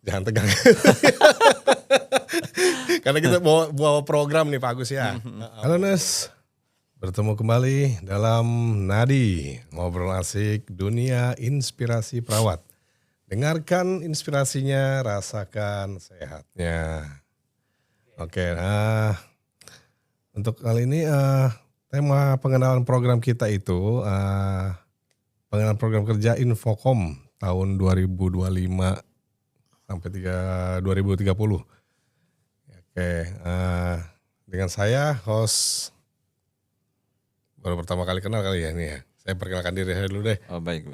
Jangan tegang. Karena kita bawa program nih Pak Agus ya. Halo Nes, bertemu kembali dalam Nadi, ngobrol asik dunia inspirasi perawat. Dengarkan inspirasinya, rasakan sehatnya. Oke, untuk kali ini tema pengenalan program kita itu pengenalan program kerja Infocom tahun 2025 sampai 2030. Oke, dengan saya host baru pertama kali kenal kali ya ini ya. Saya perkenalkan diri saya dulu deh. Oh baik.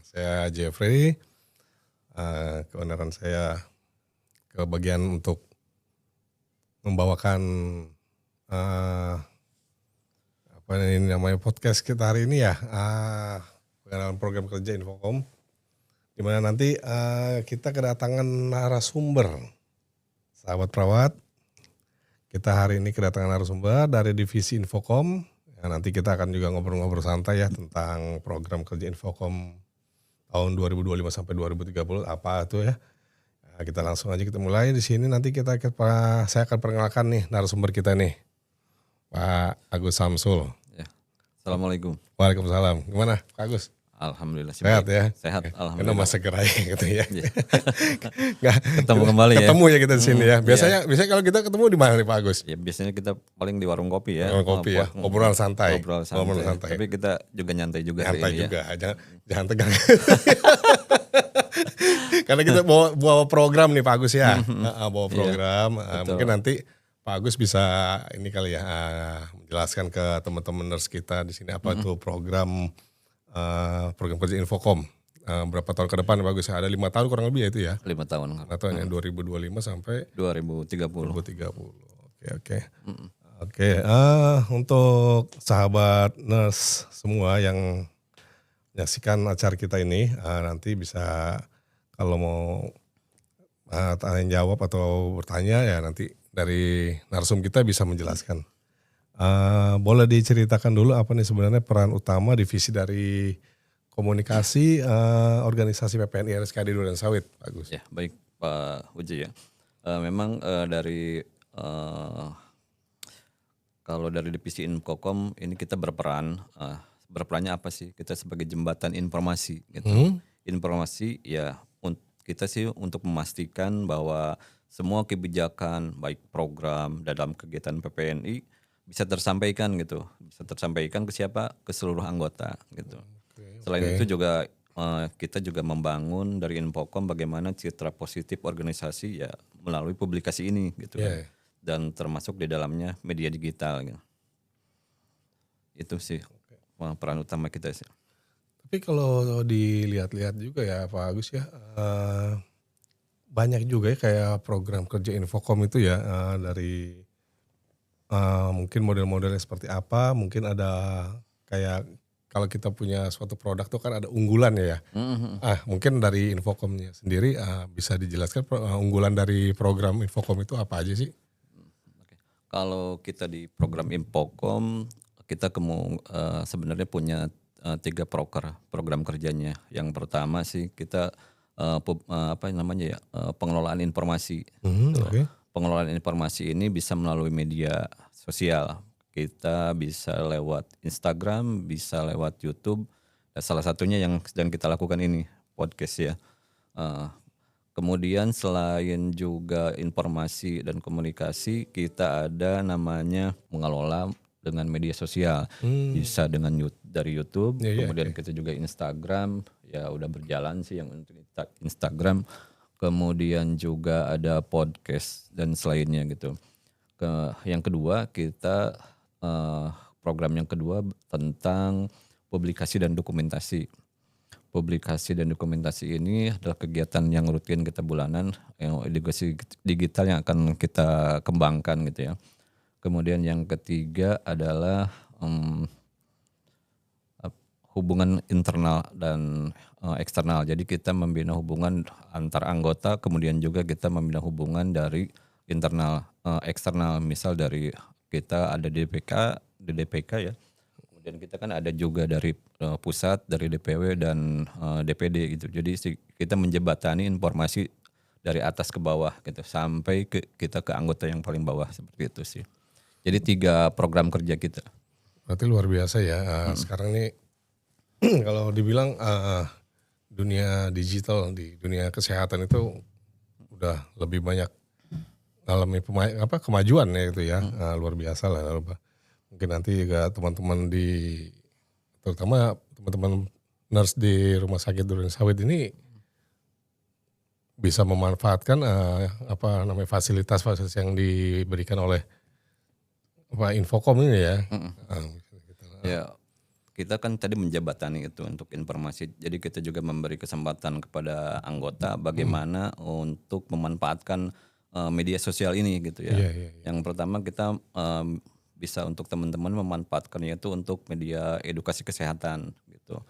Saya Jeffrey. Kebenaran saya ke bagian untuk membawakan apa ini namanya podcast kita hari ini ya. Pengenalan program kerja Infocom. Di mana nanti kita kedatangan narasumber, sahabat perawat. Kita hari ini kedatangan narasumber dari divisi Infocom. Ya, nanti kita akan juga ngobrol-ngobrol santai ya tentang program kerja Infocom tahun 2025 sampai 2030 apa itu ya. Nah, kita langsung aja kita mulai di sini. Nanti saya akan perkenalkan nih narasumber kita nih, Pak Agus Samsul. Ya. Assalamualaikum. Waalaikumsalam. Gimana Pak Agus? Alhamdulillah sehat ya. Sehat, Karena alhamdulillah. masa gerai gitu ya. Ketemu kembali ya. Ketemu ya kita di sini ya. Biasanya kalau kita ketemu di mana nih Pak Agus? Ya biasanya kita paling di warung kopi ya. Warung kopi ya. Obrolan santai. Ngobrol santai. Tapi kita juga nyantai juga. Nyantai ini juga. Ya. Jangan tegang. Karena kita bawa program nih Pak Agus ya. Bawa program. Mungkin nanti Pak Agus bisa ini kali ya menjelaskan ke teman-teman nurse kita di sini apa itu program kerja Infocom. Berapa tahun ke depan Pak Agus? Ada 5 tahun kurang lebih ya itu ya? 5 tahun. Atau yang 2025 sampai 2030. Oke. Oke, untuk sahabat nurse semua yang menyaksikan acara kita ini, nanti bisa kalau mau tanya jawab atau bertanya ya nanti dari narsum kita bisa menjelaskan. Boleh diceritakan dulu apa nih sebenarnya peran utama divisi dari komunikasi organisasi PPNI RSKD Duren Sawit, Pak Agus. Ya baik Pak Uji ya. Memang dari kalau dari divisi Infocom ini kita berperan. Berperannya apa sih? Kita sebagai jembatan informasi gitu. Informasi ya kita sih untuk memastikan bahwa semua kebijakan baik program dalam kegiatan PPNI bisa tersampaikan gitu. Bisa tersampaikan ke siapa? Ke seluruh anggota gitu. Selain itu juga kita juga membangun dari Infocom bagaimana citra positif organisasi ya melalui publikasi ini gitu kan. Dan termasuk di dalamnya media digital gitu. Itu sih peran utama kita sih. Tapi kalau dilihat-lihat juga ya Pak Agus ya, banyak juga ya kayak program kerja Infocom itu ya dari mungkin model-modelnya seperti apa, mungkin ada kayak kalau kita punya suatu produk tuh kan ada unggulan ya. Mungkin dari Infocomnya sendiri bisa dijelaskan unggulan dari program Infocom itu apa aja sih? Kalau kita di program Infocom kita sebenarnya punya 3 program kerjanya. Yang pertama sih kita pengelolaan informasi. Pengelolaan informasi ini bisa melalui media sosial. Kita bisa lewat Instagram, bisa lewat YouTube. Salah satunya yang sedang kita lakukan ini podcast ya. Kemudian selain juga informasi dan komunikasi, kita ada namanya mengelola dengan media sosial. Bisa dari YouTube, kemudian kita juga Instagram, ya udah berjalan sih yang untuk Instagram. Kemudian juga ada podcast dan selainnya gitu. Yang kedua kita program yang kedua tentang publikasi dan dokumentasi. Publikasi dan dokumentasi ini adalah kegiatan yang rutin kita bulanan, yang edukasi digital yang akan kita kembangkan gitu ya. Kemudian yang ketiga adalah hubungan internal dan eksternal. Jadi kita membina hubungan antar anggota, kemudian juga kita membina hubungan dari internal eksternal. Misal dari kita ada DPK ya. Kemudian kita kan ada juga dari pusat, dari DPW dan DPD gitu. Jadi kita menjembatani informasi dari atas ke bawah gitu sampai kita ke anggota yang paling bawah seperti itu sih. Jadi 3 program kerja kita. Berarti luar biasa ya. Sekarang nih kalau dibilang dunia digital di dunia kesehatan itu udah lebih banyak ngalami kemajuan ya itu ya. Luar biasa lah. Mungkin nanti juga teman-teman terutama teman-teman nurse di Rumah Sakit Durian Sawit ini bisa memanfaatkan fasilitas-fasilitas yang diberikan oleh Infocom ini ya. Ya, kita kan tadi menjabatani itu untuk informasi. Jadi kita juga memberi kesempatan kepada anggota bagaimana untuk memanfaatkan media sosial ini gitu ya. Yang pertama kita bisa untuk teman-teman memanfaatkannya itu untuk media edukasi kesehatan gitu.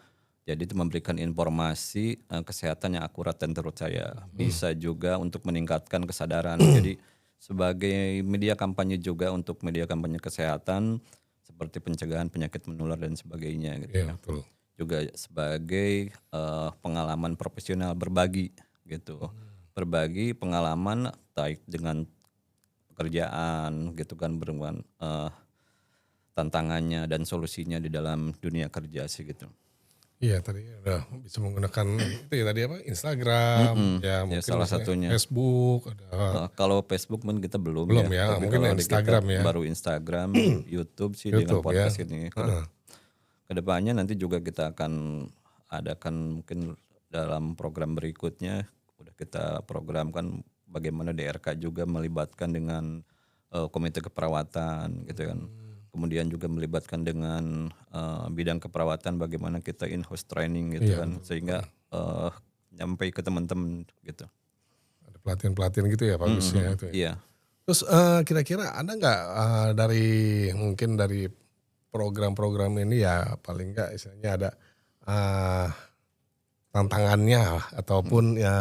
Jadi itu memberikan informasi kesehatan yang akurat dan terpercaya. Bisa juga untuk meningkatkan kesadaran. Jadi sebagai media kampanye juga untuk media kampanye kesehatan seperti pencegahan penyakit menular dan sebagainya gitu ya. Betul. Juga sebagai pengalaman profesional berbagi gitu. Berbagi pengalaman baik dengan pekerjaan gitu kan dengan tantangannya dan solusinya di dalam dunia kerja sih gitu. Iya tadi udah bisa menggunakan itu ya tadi Instagram ya mungkin salah satunya Facebook ada. Kalau Facebook mungkin kita belum Ya tapi mungkin kalau Instagram kita ya. baru Instagram, YouTube sih dengan podcast ini. Kedepannya nanti juga kita akan adakan mungkin dalam program berikutnya udah kita programkan bagaimana DRK juga melibatkan dengan komite keperawatan gitu kan. Kemudian juga melibatkan dengan bidang keperawatan bagaimana kita in-house training gitu kan sehingga nyampe ke teman-teman gitu. Ada pelatihan-pelatihan gitu ya bagusnya itu ya. Iya. Terus kira-kira ada nggak mungkin dari program-program ini ya paling nggak istilahnya ada tantangannya ataupun ya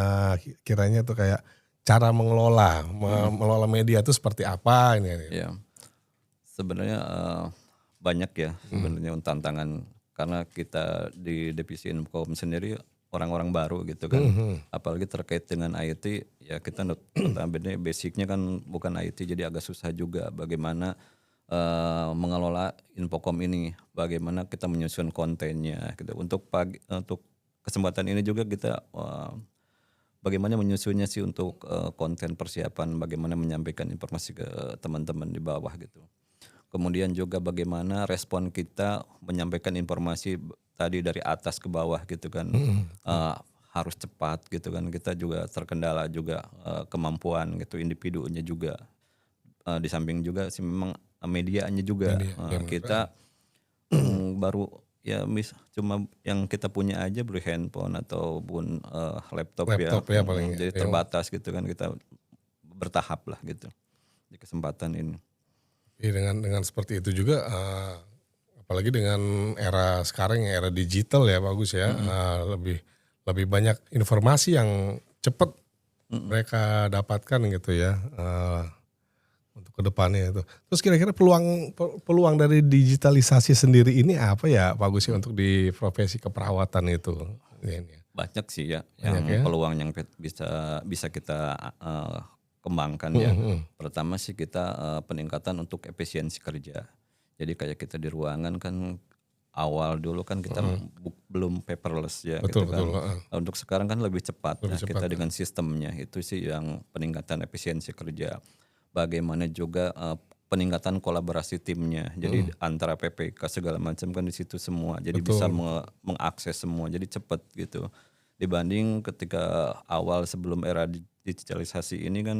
kiranya tuh kayak cara mengelola media itu seperti apa ini. Iya. Sebenarnya banyak ya sebenarnya tantangan karena kita di divisi Infocom sendiri orang-orang baru gitu kan. Apalagi terkait dengan IT ya kita notabene basicnya kan bukan IT jadi agak susah juga bagaimana mengelola Infocom ini, bagaimana kita menyusun kontennya gitu. Untuk kesempatan ini juga kita bagaimana menyusunnya sih untuk konten persiapan bagaimana menyampaikan informasi ke teman-teman di bawah gitu. Kemudian juga bagaimana respon kita menyampaikan informasi tadi dari atas ke bawah gitu kan. Harus cepat gitu kan. Kita juga terkendala juga kemampuan gitu individunya juga. Di samping juga sih memang medianya juga. Kita baru ya cuma yang kita punya aja baru handphone ataupun laptop ya paling jadi terbatas gitu kan. Kita bertahap lah gitu di kesempatan ini. Ya, dengan seperti itu juga apalagi dengan era sekarang yang era digital ya bagus ya lebih banyak informasi yang cepat mereka dapatkan gitu ya untuk kedepannya itu. Terus kira-kira peluang dari digitalisasi sendiri ini apa ya Pak Gus untuk di profesi keperawatan itu? Banyak sih ya peluang yang bisa kita kembangkan ya. Pertama sih kita peningkatan untuk efisiensi kerja. Jadi kayak kita di ruangan kan awal dulu kan kita belum paperless ya betul, gitu kan. Betul. Untuk sekarang kan lebih cepat. Kita dengan sistemnya itu sih yang peningkatan efisiensi kerja. Bagaimana juga peningkatan kolaborasi timnya. Jadi antara PPK segala macam kan di situ semua. Jadi bisa mengakses semua. Jadi cepat gitu. Dibanding ketika awal sebelum era digitalisasi ini kan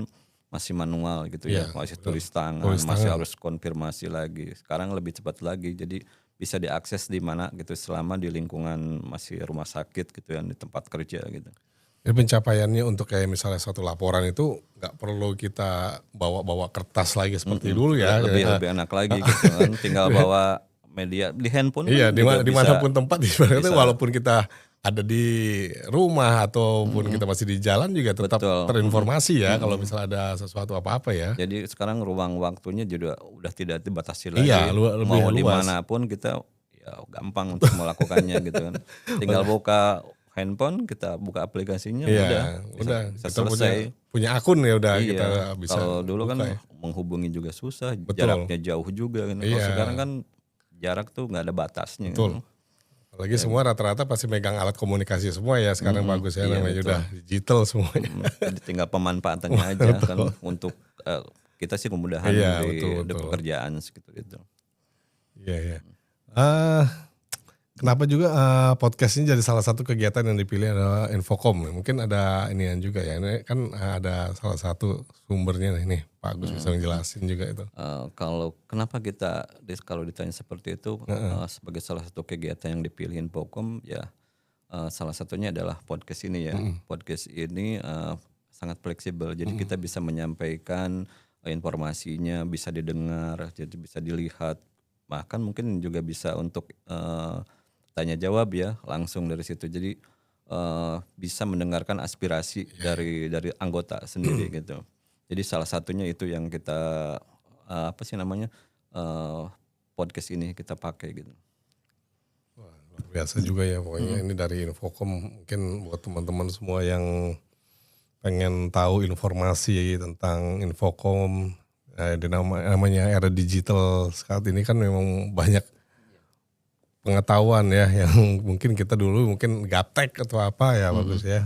masih manual gitu ya, masih tulis tangan, masih harus konfirmasi lagi. Sekarang lebih cepat lagi, jadi bisa diakses di mana gitu selama di lingkungan masih rumah sakit gitu ya, di tempat kerja gitu. Jadi pencapaiannya untuk kayak misalnya satu laporan itu nggak perlu kita bawa kertas lagi seperti dulu ya. Lebih enak lagi gitu kan, tinggal bawa media di handphone. Iya, dimanapun tempat ibaratnya walaupun kita ada di rumah ataupun kita masih di jalan juga tetap terinformasi ya kalau misalnya ada sesuatu apa-apa ya. Jadi sekarang ruang waktunya juga udah tidak dibatasi lagi. Iya, mau dimanapun kita ya gampang untuk melakukannya gitu kan. Tinggal buka handphone, kita buka aplikasinya, Iya, bisa kita selesai. punya akun ya udah Iya, kita bisa. kalau dulu kan ya. menghubungi juga susah, Betul. jaraknya jauh juga kan. Kalau Iya. sekarang kan jarak tuh nggak ada batasnya. Betul. Kan. Apalagi semua rata-rata pasti megang alat komunikasi semua ya sekarang bagus ya, iya, namanya betul. udah digital semuanya. Jadi tinggal pemanfaatannya aja kan untuk kita sih kemudahan Iya, di betul. pekerjaan segitu gitu. Iya. Kenapa juga podcast ini jadi salah satu kegiatan yang dipilih adalah Infocom. Mungkin ada inian juga ya. Ini kan ada salah satu sumbernya nih Pak Agus bisa ngejelasin juga itu. Kalau kenapa kita kalau ditanya seperti itu sebagai salah satu kegiatan yang dipilih Infocom ya salah satunya adalah podcast ini ya. Podcast ini sangat fleksibel. Jadi kita bisa menyampaikan informasinya, bisa didengar, jadi bisa dilihat. Bahkan mungkin juga bisa untuk tanya jawab ya langsung dari situ. Jadi bisa mendengarkan aspirasi dari anggota sendiri gitu. Jadi salah satunya itu yang kita podcast ini kita pakai gitu. Wah, luar biasa juga ya pokoknya ini dari Infocom. Mungkin buat teman-teman semua yang pengen tahu informasi tentang Infocom, namanya era digital saat ini kan memang banyak pengetahuan ya yang mungkin kita dulu mungkin gaptek atau apa ya bagus ya.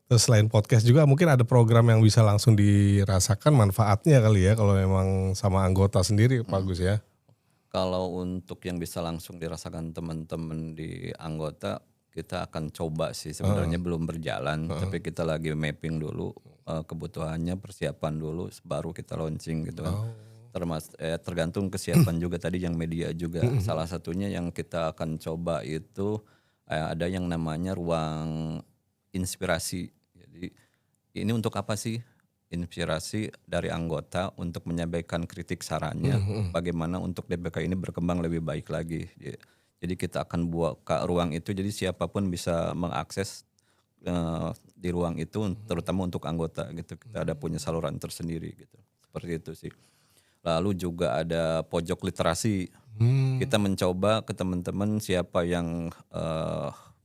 Terus selain podcast juga mungkin ada program yang bisa langsung dirasakan manfaatnya kali ya kalau memang sama anggota sendiri bagus ya. Kalau untuk yang bisa langsung dirasakan teman-teman di anggota, kita akan coba sih sebenarnya belum berjalan, tapi kita lagi mapping dulu kebutuhannya, persiapan dulu, baru kita launching gitu kan. Tergantung kesiapan juga tadi yang media juga. Salah satunya yang kita akan coba itu ada yang namanya ruang inspirasi. Jadi ini untuk apa sih? Inspirasi dari anggota untuk menyampaikan kritik sarannya bagaimana untuk DPK ini berkembang lebih baik lagi. Jadi kita akan buka ruang itu jadi siapapun bisa mengakses di ruang itu terutama untuk anggota gitu. Kita ada punya saluran tersendiri gitu. Seperti itu sih. Lalu juga ada pojok literasi. Kita mencoba ke teman-teman siapa yang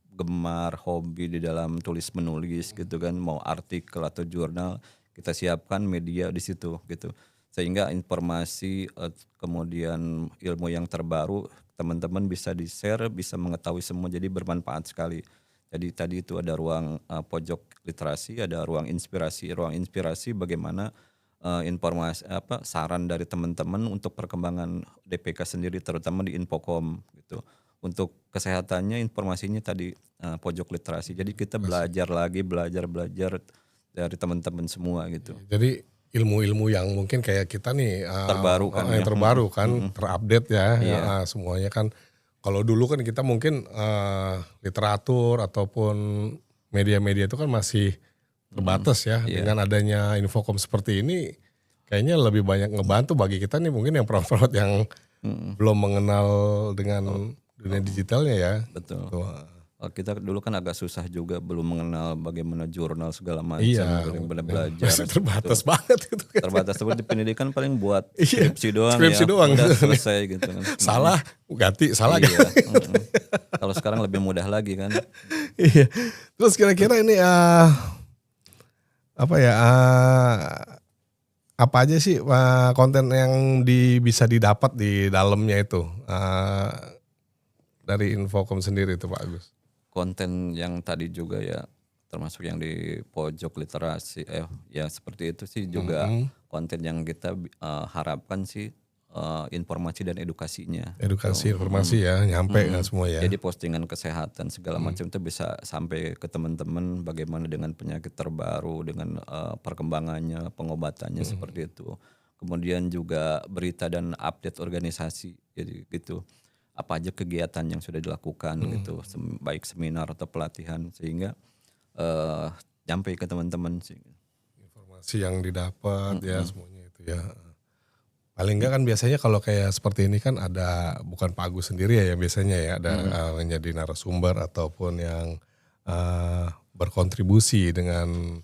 gemar hobi di dalam tulis menulis gitu kan, mau artikel atau jurnal, kita siapkan media di situ gitu. Sehingga informasi kemudian ilmu yang terbaru teman-teman bisa di-share, bisa mengetahui semua, jadi bermanfaat sekali. Jadi tadi itu ada ruang pojok literasi, ada ruang inspirasi. Ruang inspirasi bagaimana informasi saran dari teman-teman untuk perkembangan DPK sendiri terutama di Infocom gitu. Untuk kesehatannya informasinya tadi pojok literasi. Jadi kita belajar dari teman-teman semua gitu. Jadi ilmu-ilmu yang mungkin kayak kita nih terbaru kan yang terbaru kan terupdate ya, semuanya kan. Kalau dulu kan kita mungkin literatur ataupun media-media itu kan masih terbatas ya. Dengan adanya Infocom seperti ini kayaknya lebih banyak ngebantu bagi kita nih mungkin yang perawat-perawat yang belum mengenal dengan dunia digitalnya ya. Betul. Kita dulu kan agak susah juga, belum mengenal bagaimana jurnal segala macam, belajar. Masih terbatas banget gitu kan. Terbatas seperti pendidikan paling buat skripsi doang skripsi doang udah gitu. Selesai gitu kan. Salah ganti, salah ganti. Kalau sekarang lebih mudah lagi kan. Iya. Terus kira-kira ini apa aja sih konten yang bisa didapat di dalamnya itu dari Infocom sendiri itu Pak Agus? Konten yang tadi juga ya termasuk yang di pojok literasi ya seperti itu sih juga konten yang kita harapkan sih informasi dan edukasinya. Edukasi, informasi ya nyampe kan semua ya. Jadi postingan kesehatan segala macam itu bisa sampai ke teman-teman bagaimana dengan penyakit terbaru, dengan perkembangannya, pengobatannya seperti itu. Kemudian juga berita dan update organisasi jadi gitu. Apa aja kegiatan yang sudah dilakukan gitu, baik seminar atau pelatihan sehingga nyampe ke teman-teman sih. Informasi yang didapat ya semuanya itu ya. Paling enggak kan biasanya kalau kayak seperti ini kan ada bukan Pak Agus sendiri ya yang biasanya ya ada menjadi narasumber ataupun yang berkontribusi dengan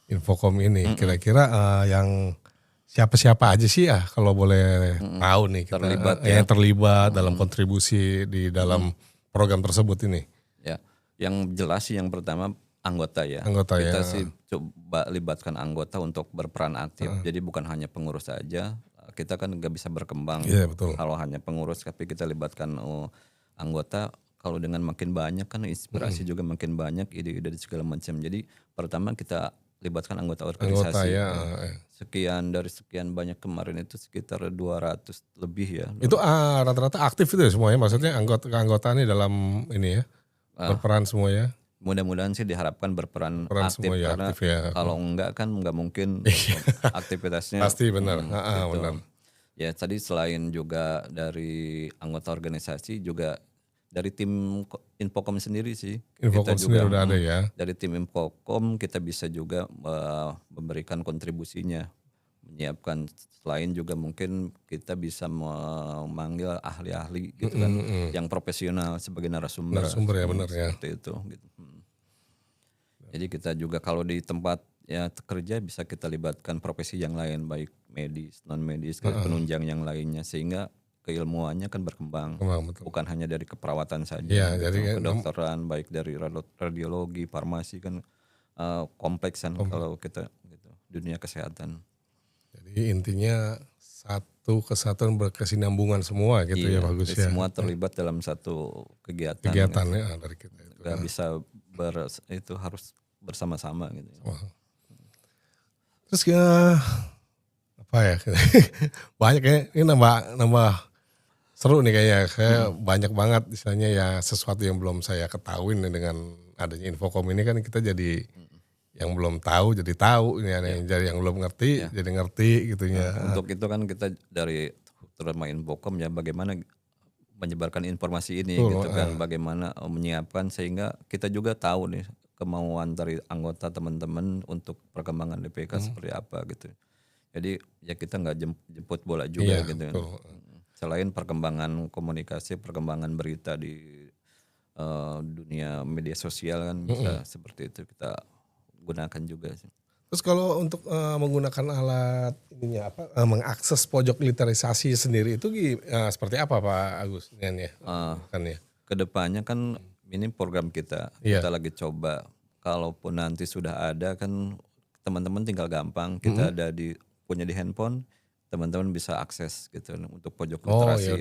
Infocom ini. Kira-kira yang siapa-siapa aja sih ya kalau boleh tahu nih kita, yang terlibat dalam kontribusi di dalam program tersebut ini. Yang jelas sih yang pertama anggota ya. Anggota ya. Kita sih coba libatkan anggota untuk berperan aktif. Jadi bukan hanya pengurus saja. Kita kan nggak bisa berkembang Iya betul. kalau hanya pengurus, tapi kita libatkan anggota. Kalau dengan makin banyak kan inspirasi juga makin banyak, ide-ide dan segala macam. Jadi pertama kita libatkan anggota Anggota organisasi. ya. Dari sekian banyak kemarin itu sekitar 200 lebih ya. Itu rata-rata aktif itu ya semuanya, maksudnya anggota ini dalam ini ya, berperan semua ya. Mudah-mudahan sih diharapkan berperan aktif semua ya, karena aktif ya. kalau enggak kan nggak mungkin aktivitasnya. Pasti benar. Gitu. Benar. Ya tadi selain juga dari anggota organisasi juga dari tim Infocom sendiri sih. Infocom kita sendiri juga udah ada ya. Dari tim Infocom kita bisa juga memberikan kontribusinya, menyiapkan, selain juga mungkin kita bisa memanggil ahli-ahli gitu kan yang profesional sebagai narasumber. Narasumber ya, benar ya. Seperti itu gitu. Jadi kita juga kalau di tempat ya kerja bisa kita libatkan profesi yang lain, baik medis, non medis, penunjang yang lainnya, sehingga keilmuannya kan berkembang. Betul. Bukan hanya dari keperawatan saja, Ya, gitu. jadi Kedokteran, baik dari radiologi, farmasi kan kompleks kan kalau kita gitu, dunia kesehatan. Jadi intinya satu kesatuan berkesinambungan semua gitu ya, bagus ya. Semua terlibat dalam satu kegiatan. Kegiatannya dari kita itu. Gak bisa itu harus bersama-sama gitu. Terus apa ya? Banyak ya, ini nambah seru nih kayaknya. Kayak banyak banget misalnya ya, sesuatu yang belum saya ketahui nih dengan adanya Infocom ini kan, kita jadi yang belum tahu jadi tahu, ini yang belum ngerti jadi ngerti gitu ya. Untuk itu kan kita dari terutama Infocom ya, bagaimana menyebarkan informasi ini gitu kan, bagaimana menyiapkan sehingga kita juga tahu nih kemauan dari anggota teman-teman untuk perkembangan DPK seperti apa gitu. Jadi ya kita nggak jemput bola juga gitu. Betul. Selain perkembangan komunikasi, perkembangan berita di dunia media sosial kan bisa seperti itu kita gunakan juga sih. Terus kalau untuk menggunakan alat ininya mengakses pojok literisasi sendiri itu seperti apa Pak Agus? Kedepannya kan ini program kita lagi coba. Kalaupun nanti sudah ada kan teman-teman tinggal gampang, kita punya di handphone, teman-teman bisa akses gitu untuk pojok literasi.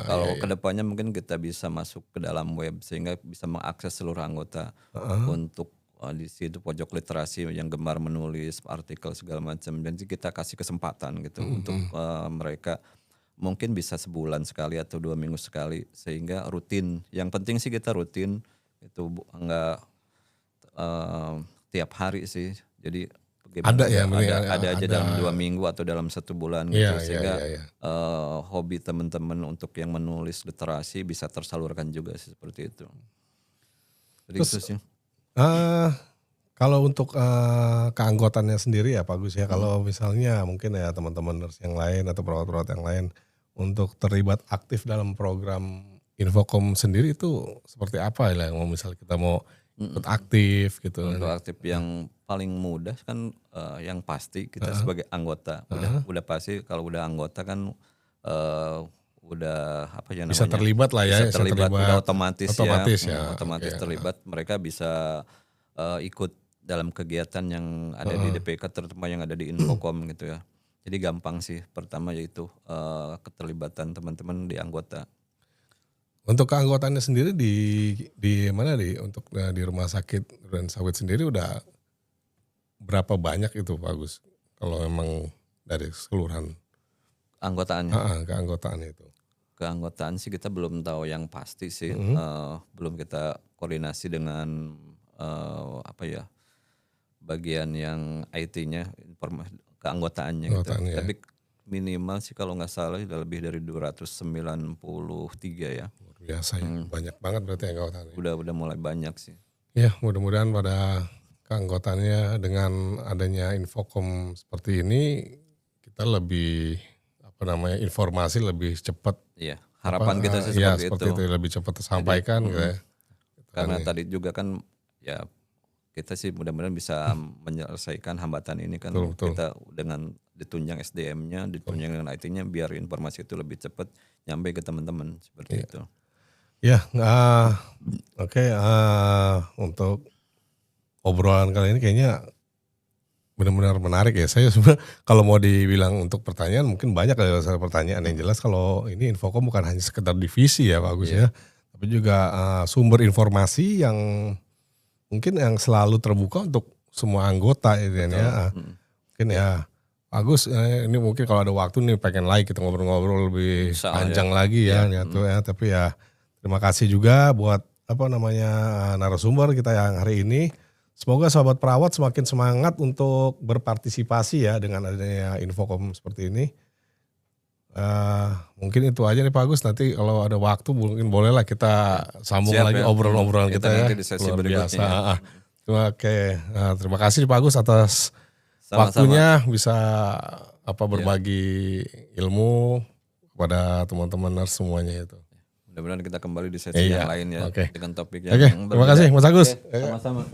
Kalau kedepannya mungkin kita bisa masuk ke dalam web sehingga bisa mengakses seluruh anggota untuk di situ pojok literasi yang gemar menulis artikel segala macam, dan kita kasih kesempatan gitu untuk mereka mungkin bisa sebulan sekali atau 2 minggu sekali, sehingga rutin. Yang penting sih kita rutin itu, enggak tiap hari sih. Jadi ada aja dalam 2 minggu atau dalam 1 bulan gitu, sehingga hobi teman-teman untuk yang menulis literasi bisa tersalurkan juga sih, seperti itu. Jadi terus, itu sih. Kalau untuk keanggotaannya sendiri ya Pak Gus ya, kalau misalnya mungkin ya teman-teman nurse yang lain atau perawat-perawat yang lain untuk terlibat aktif dalam program Infocom sendiri itu seperti apa ya, misalnya kita mau ikut aktif gitu. Untuk aktif yang paling mudah kan yang pasti kita sebagai anggota udah pasti, kalau udah anggota kan udah apa ya namanya, bisa terlibat lah ya, bisa terlibat. Udah otomatis ya. Otomatis terlibat, mereka bisa ikut dalam kegiatan yang ada di DPK, terutama yang ada di Infocom gitu ya. Jadi gampang sih, pertama yaitu keterlibatan teman-teman di anggota. Untuk keanggotaannya sendiri di mana untuk di rumah sakit Duren Sawit sendiri udah berapa banyak itu Pak Gus? Kalau memang dari keseluruhan anggotaannya. Keanggotaan itu. Keanggotaan sih kita belum tahu yang pasti sih. Belum kita koordinasi dengan bagian yang IT-nya, keanggotaannya gitu. Tapi minimal sih kalau nggak salah udah lebih dari 293 ya. Luar biasa ya, banyak banget berarti anggotaannya. Udah mulai banyak sih. Ya mudah-mudahan pada keanggotaannya dengan adanya Infocom seperti ini kita lebih informasi lebih cepat. Iya, harapan kita sih seperti itu. Lebih cepat tersampaikan gitu ya. Karena tadi juga kan ya kita sih mudah-mudahan bisa menyelesaikan hambatan ini kan. Betul. Kita dengan ditunjang SDM-nya, ditunjang dengan IT-nya, biar informasi itu lebih cepat nyampe ke teman-teman seperti itu. Ya, oke, untuk obrolan kali ini kayaknya benar-benar menarik ya. Saya sebenarnya kalau mau dibilang untuk pertanyaan mungkin banyak ya pertanyaan. Yang jelas kalau ini Infocom bukan hanya sekedar divisi ya Pak Agus ya, tapi juga sumber informasi yang mungkin yang selalu terbuka untuk semua anggota ya. Mungkin ya Agus, ini mungkin kalau ada waktu nih pengen lagi kita ngobrol-ngobrol lebih panjang lagi ya. Tapi ya terima kasih juga buat narasumber kita yang hari ini. Semoga sahabat perawat semakin semangat untuk berpartisipasi ya dengan adanya Infocom seperti ini. Mungkin itu aja nih Pak Agus, nanti kalau ada waktu mungkin bolehlah kita sambung lagi obrolan-obrolan kita ya. Nanti di sesi berikutnya. Terima kasih Pak Agus atas waktunya bisa berbagi ilmu kepada teman-teman nurse semuanya itu. Mudah-mudahan kita kembali di sesi yang lain ya dengan topik yang berbeda. Terima kasih Mas Agus. Sama-sama.